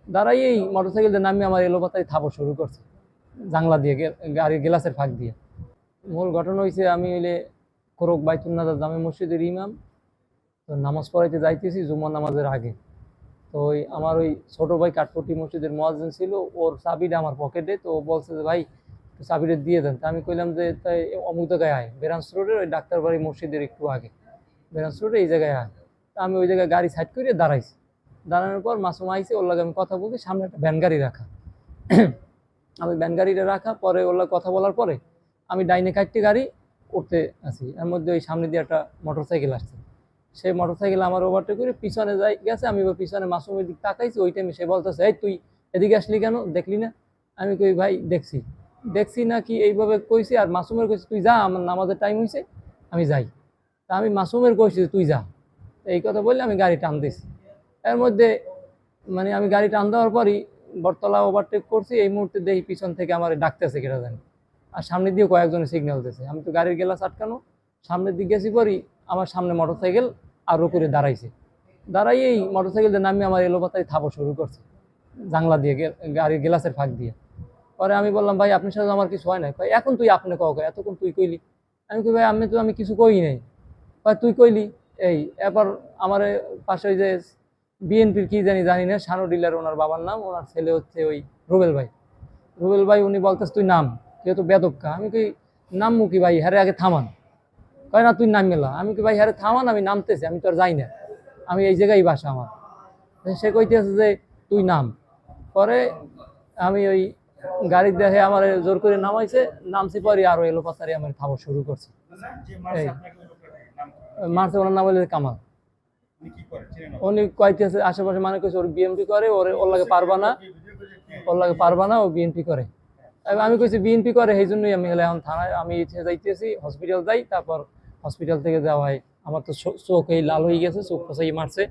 দাঁড়াই এই মোটরসাইকেল দিয়ে নামিয়ে আমার এলোপাতাড়ি থাপড় শুরু করছে জাংলা দিয়ে, গাড়ির গ্লাসের ফাঁক দিয়ে। মূল ঘটনা হয়েছে, আমি হইলে কোরক বাইতুন্নাথ জামে মসজিদের ইমাম। তো নামাজ পড়াইতে যাইতেছি জুম্মার নামাজের আগে। তো ওই আমার ওই ছোট ভাই কাঠপট্টি মসজিদের মুয়াজ্জিন ছিল, ওর চাবিটা আমার পকেটে। তো ও বলছে যে ভাই একটু চাবিটা দিয়ে দেন। তা আমি কইলাম যে তাই অমুক জায়গায় আয়, বেরাঞ্চ রোডের ওই ডাক্তার বাড়ি মসজিদের একটু আগে, বেরাঞ্চ রোডে এই জায়গায় আয়। তা আমি ওই জায়গায় গাড়ি সাইড করে দাঁড়াইছি। দাঁড়ানোর পর মাসুম আইছে, ওর লাগে আমি কথা বলছি, সামনে একটা ভ্যান গাড়ি রাখা। আমি ভ্যান গাড়িটা রাখা পরে ওর লাগে কথা বলার পরে আমি ডাইনে কাটতে গাড়ি উঠতে আছি, এর মধ্যে ওই সামনে দিয়ে একটা মোটরসাইকেল আসছে। সেই মোটরসাইকেল আমার ওভারটেক করে পিছনে যাই গেছে। আমি এবার পিছনে মাসুমের দিক তাকাইছি, ওই টাইমে সে বলতেছে, এই তুই এদিকে আসলি কেন, দেখলি না? আমি কই ভাই দেখছি। দেখছি না কি এইভাবে কইছি, আর মাসুমের কইছি তুই যা, আমার নামাজের টাইম হয়েছে, আমি যাই। তা আমি মাসুমের কইছি তুই যা, এই কথা বললে আমি গাড়ি টান দিছি। এর মধ্যে মানে আমি গাড়ি টান দেওয়ার পরই বটতলা ওভারটেক করছি, এই মুহূর্তে দেখি পিছন থেকে আমার ডাকতেছে কেটা জানি, আর সামনে দিয়ে কয়েকজনে সিগন্যাল দিতেছে। আমি তো গাড়ির গ্লাস আটকানো, সামনের দিকে গেছি পরই আমার সামনে মোটরসাইকেল আরো করে দাঁড়াইছে। দাঁড়াই এই মোটরসাইকেল দিয়ে নামিয়ে আমার এলোপাতাড়ি থাপড় শুরু করছে জাংলা দিয়ে, গাড়ির গ্লাসের ফাঁক দিয়ে। পরে আমি বললাম ভাই আপনার সাথে আমার কিছু হয় নাই। কয় এখন তুই আপনি কও, এতক্ষণ তুই কইলি। আমি কই ভাই আমি কিছু কই নাই। কয় তুই কইলি। এই এরপর আমার পাশে ওই যে বিএনপির কি জানি জানি না, শানু ডিলার ওনার বাবার নাম, ওনার ছেলে হচ্ছে ওই রুবেল ভাই। রুবেল ভাই উনি বলতেছে তুই নাম, যেহেতু বেদক্কা। আমি কই নামমু কি ভাই, হ্যারে আগে থামান। কয় না তুই নাম মেলা। আমি কি ভাই হ্যারে থামান, আমি নামতেছি, আমি তো আর যাই না, আমি এই জায়গায় বাসা আমার। সে কইতেছে যে তুই নাম। পরে আমি ওই গাড়ির দেখে আমার জোর করে নামাইছে, নামছি পরে আরো এলোপাতাড়ি আমার খাবার শুরু করছে। এই মারছে, ওনার নাম হলো কামাল। উনি কইতেছে আশেপাশে মানে কইছে ওর বিএনপি করে, ওর লাগে পারবা না, ওর লাগে পারবা না, ও বিএনপি করে। আমি কইছি বিএনপি করে, সেই জন্যই আমি এখন থানায় আমি যাইতেছি, হসপিটাল যাই, তারপর হসপিটাল থেকে যাওয়াই আমার তো চোখ এই লাল হয়ে গেছে, চোখ ফসাই মারছে।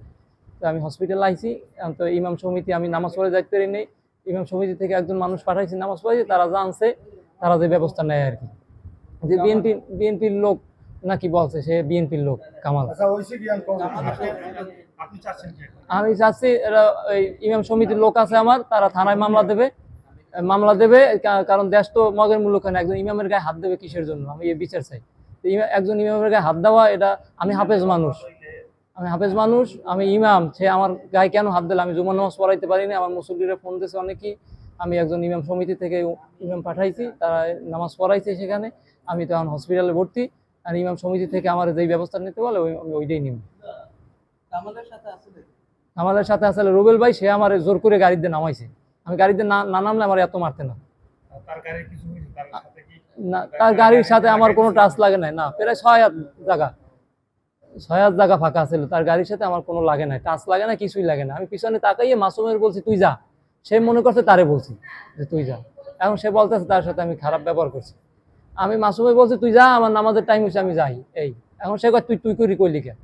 তো আমি হসপিটাল আইছি। এখন তো ইমাম সমিতি, আমি নামাজ পড়ে যাইতে পারি নেই, ইমাম সমিতি থেকে একজন মানুষ পাঠাইছি নামাজ পড়াইছি, তারা জানছে, তারা যে ব্যবস্থা নেয় আর কি। যে বিএনপির লোক নাকি বলছে সে বিএনপির লোক কামাল। আমি চাচ্ছি এরা ওই ইমাম সমিতির লোক আছে আমার, তারা থানায় মামলা দেবে, মামলা দেবে। কারণ দেশ তো মগের মূল্য খায় না, একজন ইমামের গায়ে হাত দেবে কিসের জন্য, আমি এই বিচার চাই। একজন ইমামের গায়ে হাত দেওয়া, এটা আমি হাফেজ মানুষ, আমি হাফেজ মানুষ, আমি ইমাম, সে আমার গায়ে কেন হাত দিলে? আমি জুমার নামাজ পড়াইতে পারিনি, আমার মুসল্লিরা ফোন দিয়েছে অনেকেই। আমি একজন ইমাম সমিতি থেকে ইমাম পাঠাইছি, তারা নামাজ পড়াইছে সেখানে। আমি তো এখন হসপিটালে ভর্তি, আর ইমাম সমিতি থেকে আমার যেই ব্যবস্থা নিতে বলে আমি ওইটাই নিব। আমাদের সাথে আসলে রুবেল ভাই, সে আমার জোর করে গাড়িতে নামাইছে। আমি গাড়িতে না নামলে আমার এত মারতে না। না, তার গাড়ির সাথে আমার কোনো টাচ লাগে নাই, না, প্রায় 6 হাত জায়গা, 6 হাত জায়গা ফাঁকা ছিল, তার গাড়ির সাথে আমার কোনো লাগে না, টাচ লাগে না, কিছুই লাগে না। আমি পিছনে তাকাইয়ে মাসুমের বলছি তুই যা, সে মনে করছে তারে বলছি যে তুই যা। এখন সে বলতেছে তার সাথে আমি খারাপ ব্যবহার করছি। আমি মাসুমে বলছি তুই যা, আমার নামাজের টাইম হচ্ছে, আমি যাই। এই এখন সে কয় তুই তুই করি কইলি কেন?